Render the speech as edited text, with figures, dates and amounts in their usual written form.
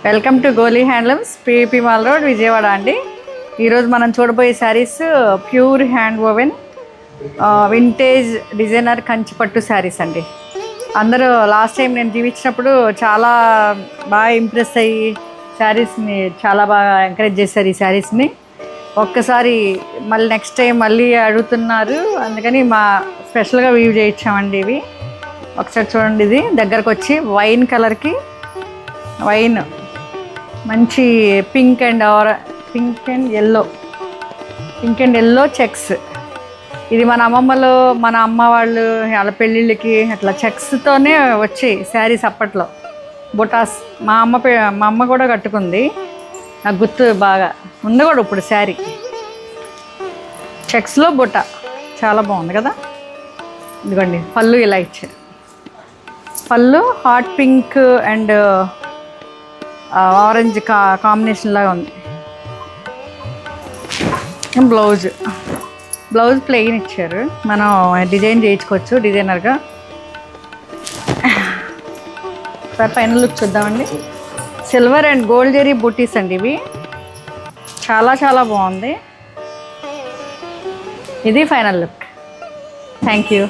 Welcome to Goli handlooms, PP mall road, Vijayawada అండి. ఈరోజు మనం చూడబోయే sarees pure hand woven vintage designer Kanchipattu sarees అండి. అందరూ లాస్ట్ టైం నేను చూపించినప్పుడు చాలా బాగా ఇంప్రెస్ అయ్యి శారీస్ని చాలా బాగా ఎంకరేజ్ చేశారు. ఈ శారీస్ని ఒక్కసారి మళ్ళీ నెక్స్ట్ టైం మళ్ళీ అడుగుతున్నారు, అందుకని మా స్పెషల్గా వ్యూ చేయించామండి. ఇవి ఒకసారి చూడండి. ఇది దగ్గరకు వచ్చి వైన్ కలర్కి వైన్ మంచి పింక్ అండ్ ఎల్లో చెక్స్. ఇది మన అమ్మమ్మలు, మన అమ్మ వాళ్ళు వాళ్ళ పెళ్ళిళ్ళకి అట్లా చెక్స్తోనే వచ్చాయి శారీస్ అప్పట్లో. బుటాస్ మా అమ్మ కూడా కట్టుకుంది, నాకు గుర్తు బాగా ఉంది కూడా. ఇప్పుడు శారీ చెక్స్లో బుట్ట చాలా బాగుంది కదా. ఇదిగోండి పళ్ళు ఇలా ఇచ్చారు. పళ్ళు hot pink and orange combination లాగా ఉంది. బ్లౌజ్ ప్లెయిన్ ఇచ్చారు, మనం డిజైన్ చేయించుకోవచ్చు డిజైనర్గా. సార్ ఫైనల్ లుక్ చూద్దామండి. సిల్వర్ అండ్ గోల్డ్ జరీ బూటీస్ అండి. ఇవి చాలా చాలా బాగుంది. ఇది ఫైనల్ లుక్. Thank you.